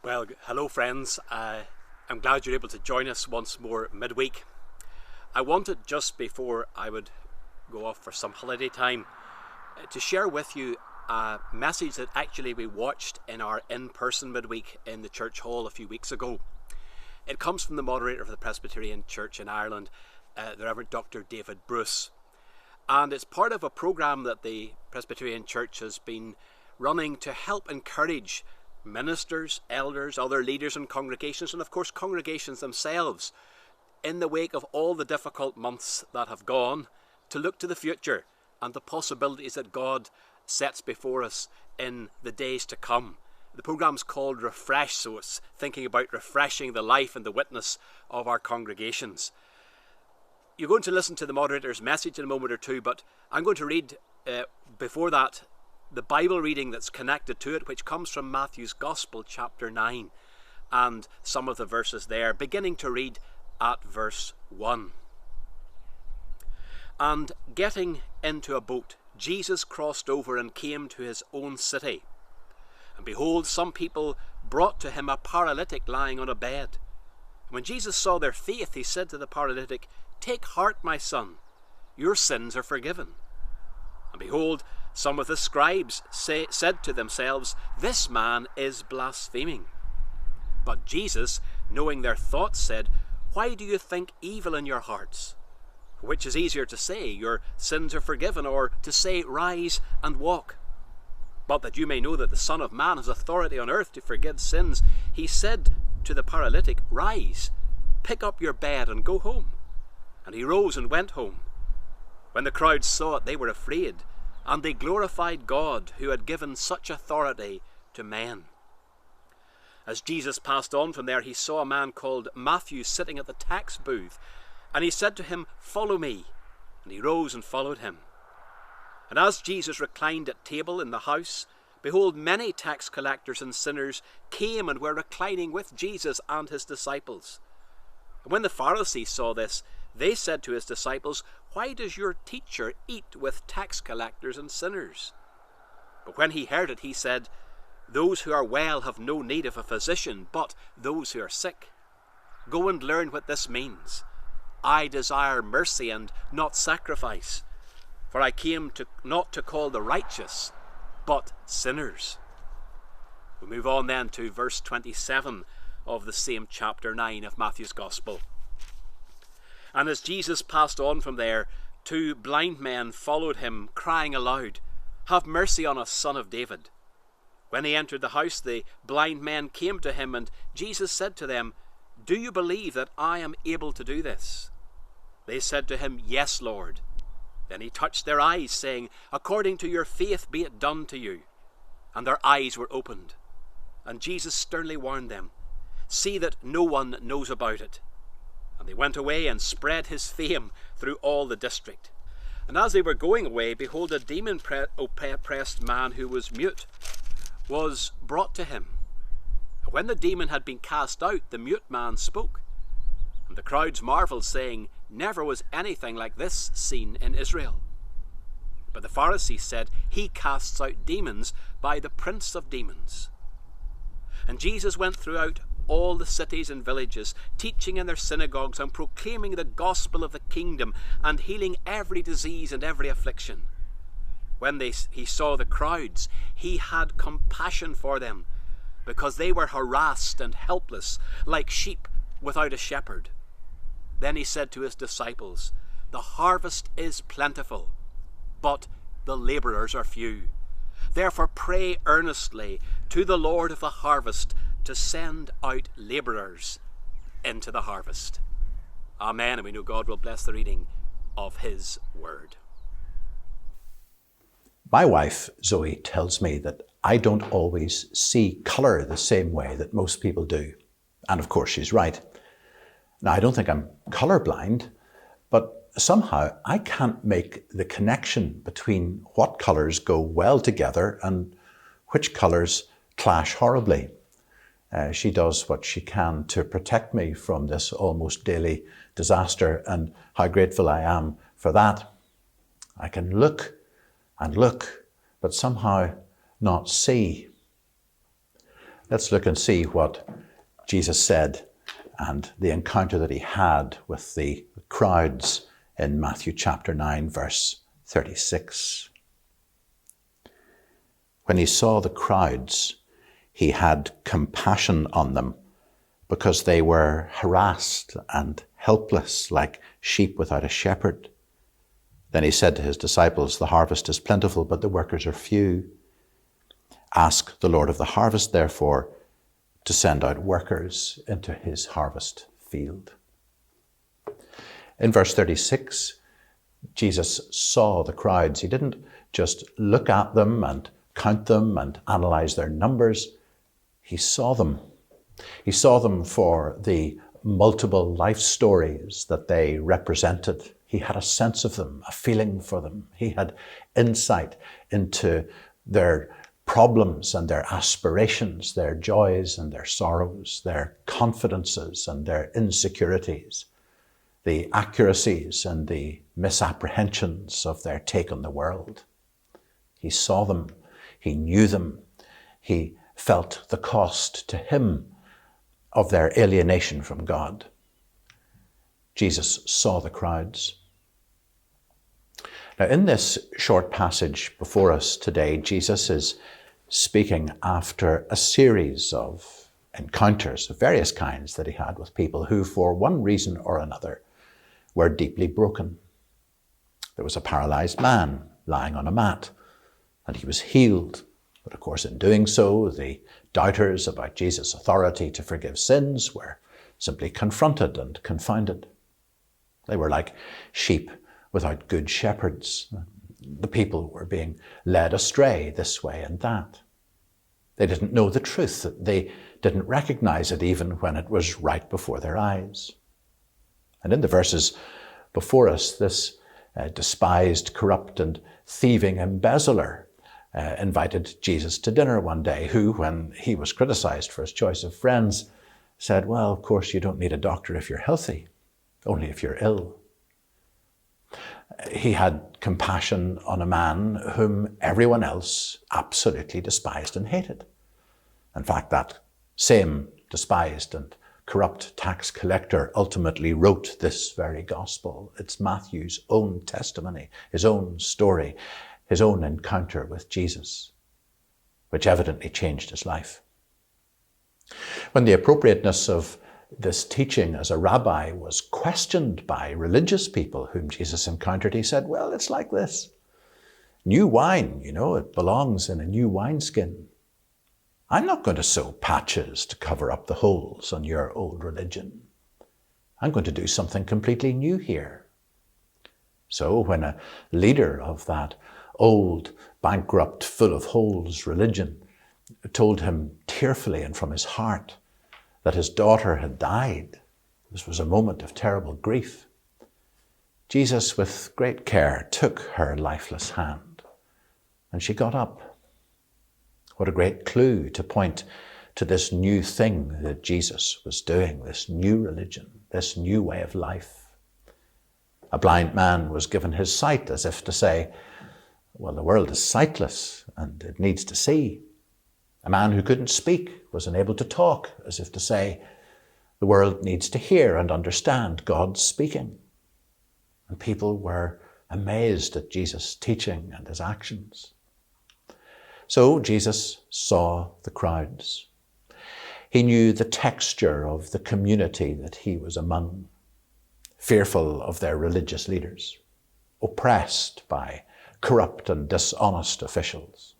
Well, hello friends. I'm glad you're able to join us once more midweek. I wanted, just before I would go off for some holiday time, to share with you a message that actually we watched in our in-person midweek in the church hall a few weeks ago. It comes from the moderator of the Presbyterian Church in Ireland, the Reverend Dr. David Bruce. And it's part of a programme that the Presbyterian Church has been running to help encourage ministers, elders, other leaders in congregations, and of course congregations themselves, in the wake of all the difficult months that have gone, to look to the future and the possibilities that God sets before us in the days to come. The programme's called Refresh, so it's thinking about refreshing the life and the witness of our congregations. You're going to listen to the moderator's message in a moment or two, but I'm going to read before that the Bible reading that's connected to it, which comes from Matthew's Gospel, chapter 9, and some of the verses there, beginning to read at verse 1. And getting into a boat, Jesus crossed over and came to his own city. And behold, some people brought to him a paralytic lying on a bed. And when Jesus saw their faith, he said to the paralytic, "Take heart, my son, your sins are forgiven." And behold, some of the scribes said to themselves, "This man is blaspheming." But Jesus, knowing their thoughts, said, "Why do you think evil in your hearts? Which is easier to say, 'Your sins are forgiven,' or to say, 'Rise and walk'? But that you may know that the Son of Man has authority on earth to forgive sins," he said to the paralytic, "Rise, pick up your bed and go home." And he rose and went home. When the crowd saw it, they were afraid, and they glorified God, who had given such authority to men. As Jesus passed on from there, he saw a man called Matthew sitting at the tax booth, and he said to him, "Follow me." And he rose and followed him. And as Jesus reclined at table in the house, behold, many tax collectors and sinners came and were reclining with Jesus and his disciples. And when the Pharisees saw this, they said to his disciples, "Why does your teacher eat with tax collectors and sinners?" But when he heard it, he said, "Those who are well have no need of a physician, but those who are sick. Go and learn what this means. I desire mercy and not sacrifice, for I came not to call the righteous, but sinners." We move on then to verse 27 of the same chapter 9 of Matthew's Gospel. And as Jesus passed on from there, 2 blind men followed him, crying aloud, "Have mercy on us, Son of David." When he entered the house, the blind men came to him, and Jesus said to them, "Do you believe that I am able to do this?" They said to him, "Yes, Lord." Then he touched their eyes, saying, "According to your faith be it done to you." And their eyes were opened. And Jesus sternly warned them, "See that no one knows about it." And they went away and spread his fame through all the district. And as they were going away, behold, a demon-oppressed man who was mute was brought to him. And when the demon had been cast out, the mute man spoke. And the crowds marveled, saying, "Never was anything like this seen in Israel." But the Pharisees said, "He casts out demons by the prince of demons." And Jesus went throughout all the cities and villages, teaching in their synagogues and proclaiming the gospel of the kingdom and healing every disease and every affliction. When he saw the crowds, he had compassion for them, because they were harassed and helpless, like sheep without a shepherd. Then he said to his disciples, "The harvest is plentiful, but the laborers are few. Therefore pray earnestly to the Lord of the harvest to send out laborers into the harvest." Amen. And we know God will bless the reading of his word. My wife, Zoe, tells me that I don't always see colour the same way that most people do. And of course, she's right. Now, I don't think I'm colourblind, but somehow I can't make the connection between what colours go well together and which colours clash horribly. She does what she can to protect me from this almost daily disaster, and how grateful I am for that. I can look and look, but somehow not see. Let's look and see what Jesus said and the encounter that he had with the crowds in Matthew chapter 9, verse 36. When he saw the crowds, he had compassion on them because they were harassed and helpless like sheep without a shepherd. Then he said to his disciples, "The harvest is plentiful, but the workers are few. Ask the Lord of the harvest, therefore, to send out workers into his harvest field." In verse 36, Jesus saw the crowds. He didn't just look at them and count them and analyze their numbers. He saw them. He saw them for the multiple life stories that they represented. He had a sense of them, a feeling for them. He had insight into their problems and their aspirations, their joys and their sorrows, their confidences and their insecurities, the accuracies and the misapprehensions of their take on the world. He saw them. He knew them. He felt the cost to him of their alienation from God. Jesus saw the crowds. Now, in this short passage before us today, Jesus is speaking after a series of encounters of various kinds that he had with people who, for one reason or another, were deeply broken. There was a paralyzed man lying on a mat, and he was healed. But of course, in doing so, the doubters about Jesus' authority to forgive sins were simply confronted and confounded. They were like sheep without good shepherds. The people were being led astray this way and that. They didn't know the truth. They didn't recognize it even when it was right before their eyes. And in the verses before us, this despised, corrupt and thieving embezzler invited Jesus to dinner one day, who, when he was criticized for his choice of friends, said, "Well, of course, you don't need a doctor if you're healthy, only if you're ill." He had compassion on a man whom everyone else absolutely despised and hated. In fact, that same despised and corrupt tax collector ultimately wrote this very gospel. It's Matthew's own testimony, his own story, his own encounter with Jesus, which evidently changed his life. When the appropriateness of this teaching as a rabbi was questioned by religious people whom Jesus encountered, he said, "Well, it's like this. New wine, it belongs in a new wineskin. I'm not going to sew patches to cover up the holes on your old religion. I'm going to do something completely new here." So when a leader of that old, bankrupt, full of holes religion told him tearfully and from his heart that his daughter had died, this was a moment of terrible grief, Jesus, with great care, took her lifeless hand, and she got up. What a great clue to point to this new thing that Jesus was doing, this new religion, this new way of life. A blind man was given his sight, as if to say, well, the world is sightless and it needs to see. A man who couldn't speak was unable to talk, as if to say, the world needs to hear and understand God's speaking. And people were amazed at Jesus' teaching and his actions. So Jesus saw the crowds. He knew the texture of the community that he was among, fearful of their religious leaders, oppressed by corrupt and dishonest officials,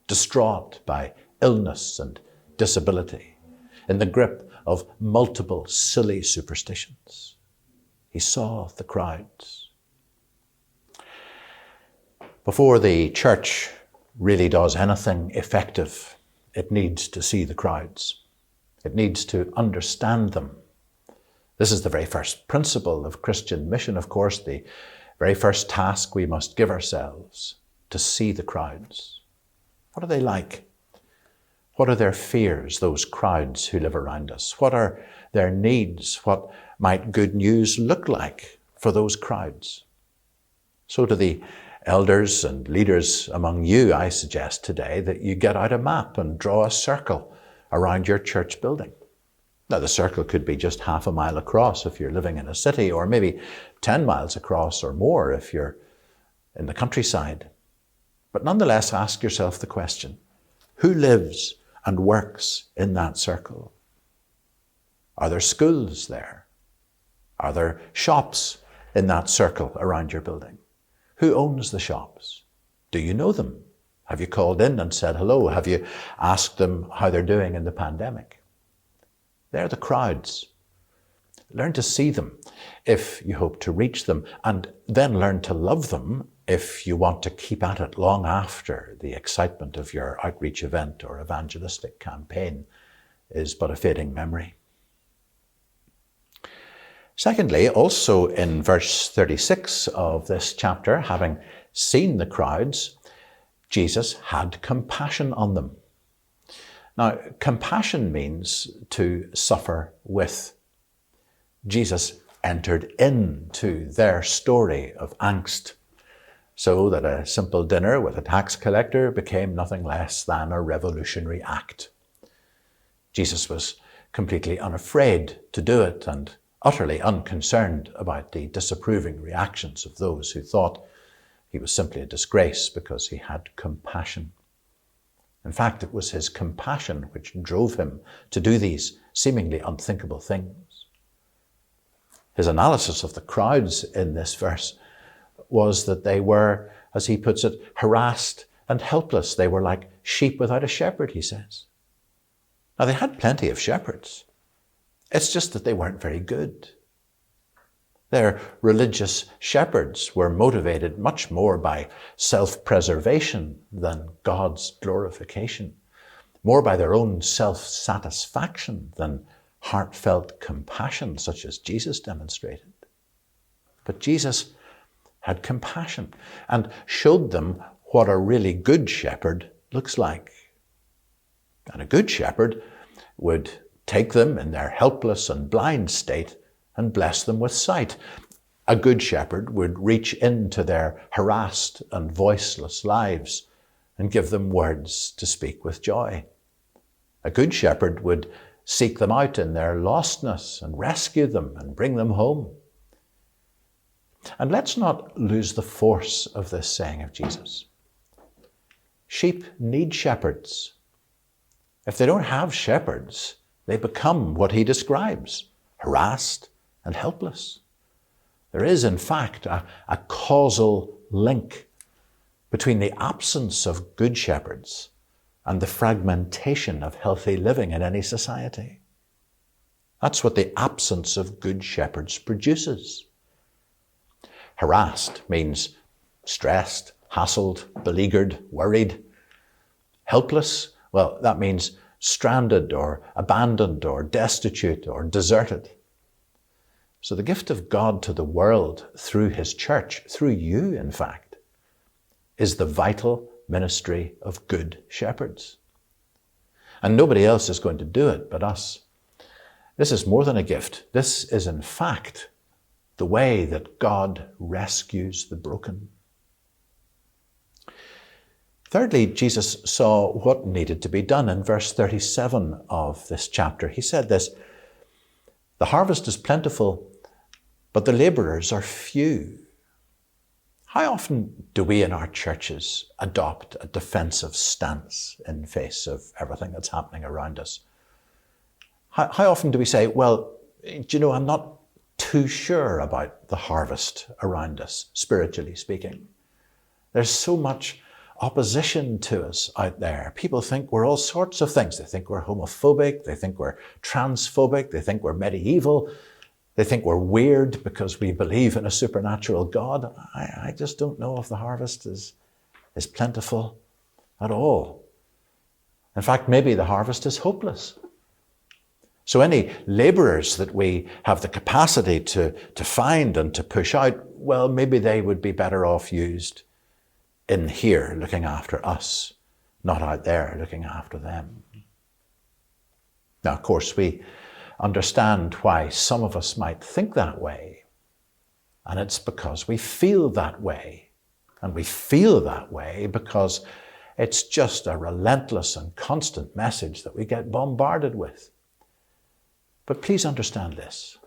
distraught by illness and disability, in the grip of multiple silly superstitions. He saw the crowds. Before the church really does anything effective, it needs to see the crowds. It needs to understand them. This is the very first principle of Christian mission, of course, the very first task we must give ourselves, to see the crowds. What are they like? What are their fears, those crowds who live around us? What are their needs? What might good news look like for those crowds? So to the elders and leaders among you, I suggest today that you get out a map and draw a circle around your church building. Now, the circle could be just half a mile across if you're living in a city, or maybe 10 miles across or more if you're in the countryside. But nonetheless, ask yourself the question, who lives and works in that circle? Are there schools there? Are there shops in that circle around your building? Who owns the shops? Do you know them? Have you called in and said hello? Have you asked them how they're doing in the pandemic? They're the crowds. Learn to see them if you hope to reach them, and then learn to love them if you want to keep at it long after the excitement of your outreach event or evangelistic campaign is but a fading memory. Secondly, also in verse 36 of this chapter, having seen the crowds, Jesus had compassion on them. Now, compassion means to suffer with. Jesus entered into their story of angst, so that a simple dinner with a tax collector became nothing less than a revolutionary act. Jesus was completely unafraid to do it and utterly unconcerned about the disapproving reactions of those who thought he was simply a disgrace because he had compassion. In fact, it was his compassion which drove him to do these seemingly unthinkable things. His analysis of the crowds in this verse was that they were, as he puts it, harassed and helpless. They were like sheep without a shepherd, he says. Now, they had plenty of shepherds. It's just that they weren't very good. Their religious shepherds were motivated much more by self-preservation than God's glorification, more by their own self-satisfaction than heartfelt compassion such as Jesus demonstrated. But Jesus had compassion and showed them what a really good shepherd looks like. And a good shepherd would take them in their helpless and blind state and bless them with sight. A good shepherd would reach into their harassed and voiceless lives and give them words to speak with joy. A good shepherd would seek them out in their lostness and rescue them and bring them home. And let's not lose the force of this saying of Jesus. Sheep need shepherds. If they don't have shepherds, they become what he describes, harassed and helpless. There is, in fact, a causal link between the absence of good shepherds and the fragmentation of healthy living in any society. That's what the absence of good shepherds produces. Harassed means stressed, hassled, beleaguered, worried. Helpless, well, that means stranded or abandoned or destitute or deserted. So the gift of God to the world through his church, through you in fact, is the vital ministry of good shepherds. And nobody else is going to do it but us. This is more than a gift. This is in fact the way that God rescues the broken. Thirdly, Jesus saw what needed to be done. In verse 37 of this chapter, he said this, "The harvest is plentiful, but the laborers are few." How often do we in our churches adopt a defensive stance in face of everything that's happening around us? How often do we say, well, do you know, I'm not too sure about the harvest around us, spiritually speaking. There's so much opposition to us out there. People think we're all sorts of things. They think we're homophobic. They think we're transphobic. They think we're medieval. They think we're weird because we believe in a supernatural God. I just don't know if the harvest is plentiful at all. In fact, maybe the harvest is hopeless. So any laborers that we have the capacity to find and to push out, well, maybe they would be better off used in here looking after us, not out there looking after them. Now, of course, we understand why some of us might think that way. And it's because we feel that way. And we feel that way because It's just a relentless and constant message that we get bombarded with. But please understand this.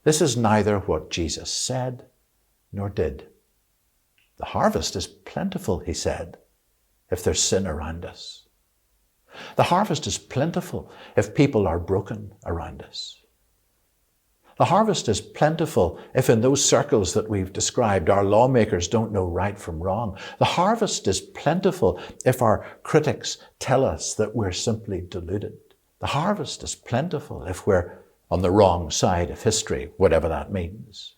This is neither what Jesus said nor did. The harvest is plentiful, he said, if there's sin around us. The harvest is plentiful if people are broken around us. The harvest is plentiful if in those circles that we've described, our lawmakers don't know right from wrong. The harvest is plentiful if our critics tell us that we're simply deluded. The harvest is plentiful if we're on the wrong side of history, whatever that means.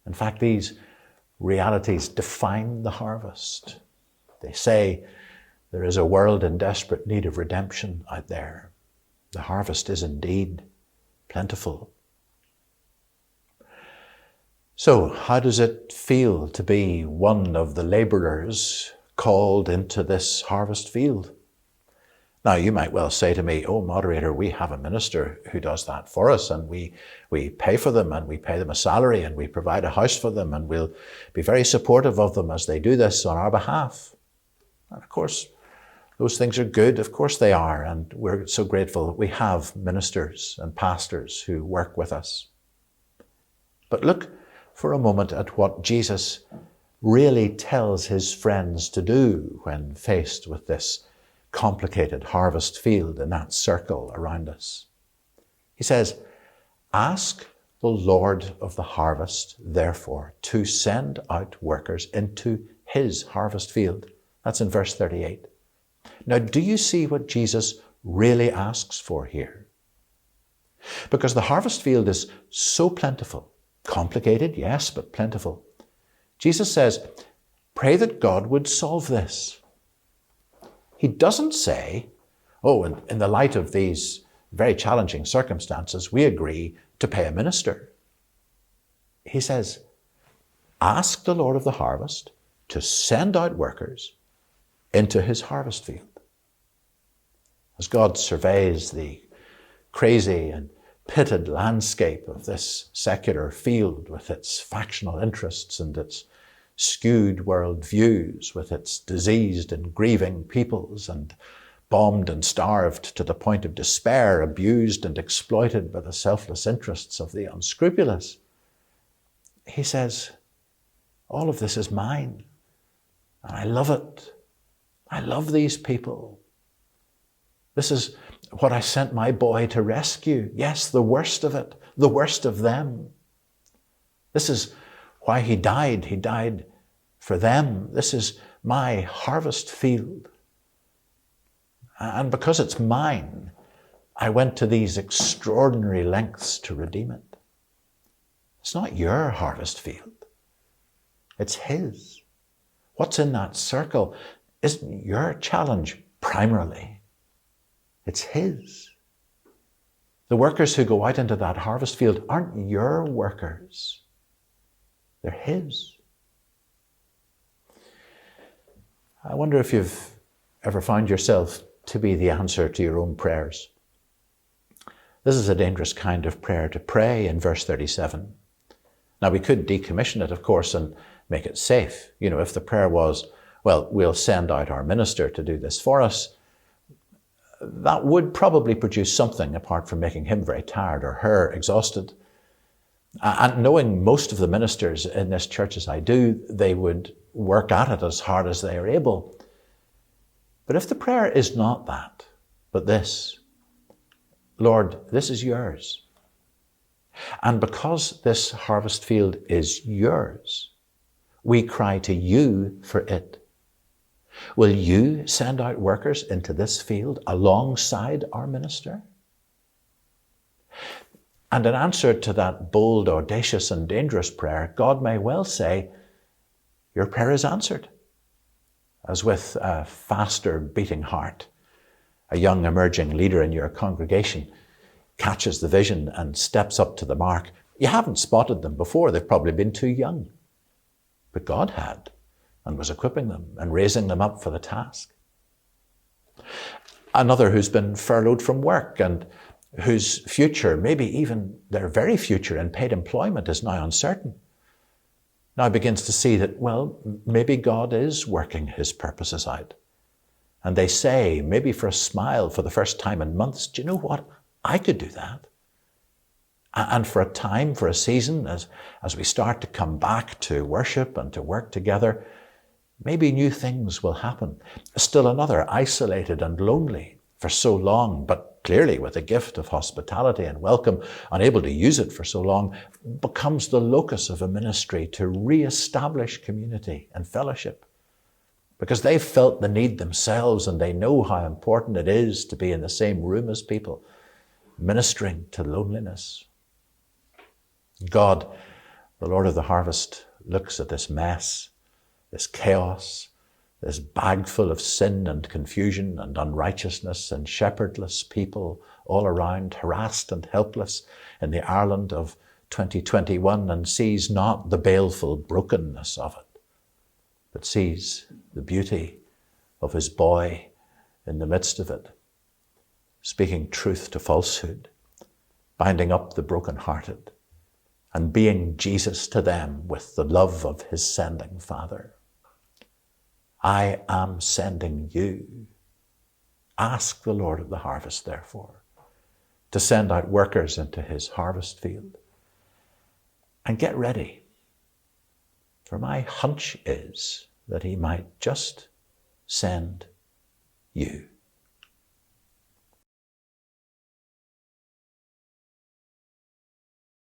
In fact, these realities define the harvest. They say there is a world in desperate need of redemption out there. The harvest is indeed plentiful. So, how does it feel to be one of the labourers called into this harvest field? Now, you might well say to me, oh, moderator, we have a minister who does that for us, and we pay for them, and we pay them a salary, and we provide a house for them, and we'll be very supportive of them as they do this on our behalf. And of course, those things are good. Of course they are. And we're so grateful that we have ministers and pastors who work with us. But look for a moment at what Jesus really tells his friends to do when faced with this complicated harvest field in that circle around us. He says, ask the Lord of the harvest, therefore, to send out workers into his harvest field. That's in verse 38. Now, do you see what Jesus really asks for here? Because the harvest field is so plentiful, complicated, yes, but plentiful. Jesus says, pray that God would solve this. He doesn't say, oh, in the light of these very challenging circumstances, we agree to pay a minister. He says, ask the Lord of the harvest to send out workers into his harvest field. As God surveys the crazy and pitted landscape of this secular field with its factional interests and its skewed world views, with its diseased and grieving peoples and bombed and starved to the point of despair, abused and exploited by the selfless interests of the unscrupulous, he says, all of this is mine, and I love it. I love these people. This is what I sent my boy to rescue. Yes, the worst of it, the worst of them. This is why he died. He died for them. This is my harvest field. And because it's mine, I went to these extraordinary lengths to redeem it. It's not your harvest field. It's his. What's in that circle isn't your challenge primarily. It's his. The workers who go out into that harvest field aren't your workers. They're his. I wonder if you've ever found yourself to be the answer to your own prayers. This is a dangerous kind of prayer to pray in verse 37. Now, we could decommission it, of course, and make it safe. You know, if the prayer was, well, we'll send out our minister to do this for us, that would probably produce something apart from making him very tired or her exhausted. And knowing most of the ministers in this church as I do, they would work at it as hard as they are able. But if the prayer is not that, but this, Lord, this is yours. And because this harvest field is yours, we cry to you for it. Will you send out workers into this field alongside our minister? And in answer to that bold, audacious, and dangerous prayer, God may well say, your prayer is answered. As with a faster beating heart, a young emerging leader in your congregation catches the vision and steps up to the mark. You haven't spotted them before. They've probably been too young. But God had, and was equipping them and raising them up for the task. Another who's been furloughed from work and whose future, maybe even their very future in paid employment, is now uncertain. now begins to see that, well, maybe God is working his purposes out. And they say, maybe for a smile for the first time in months, do you know what? I could do that. And for a time, for a season, as we start to come back to worship and to work together, maybe new things will happen. Still another, isolated and lonely for so long, but clearly with the gift of hospitality and welcome, unable to use it for so long, becomes the locus of a ministry to re-establish community and fellowship. Because they've felt the need themselves and they know how important it is to be in the same room as people, ministering to loneliness. God, the Lord of the harvest, looks at this mess, this chaos, this bag full of sin and confusion and unrighteousness and shepherdless people all around, harassed and helpless in the Ireland of 2021, and sees not the baleful brokenness of it, but sees the beauty of his boy in the midst of it, speaking truth to falsehood, binding up the brokenhearted, and being Jesus to them with the love of his sending Father. I am sending you. Ask the Lord of the harvest, therefore, to send out workers into his harvest field. And get ready, for my hunch is that he might just send you.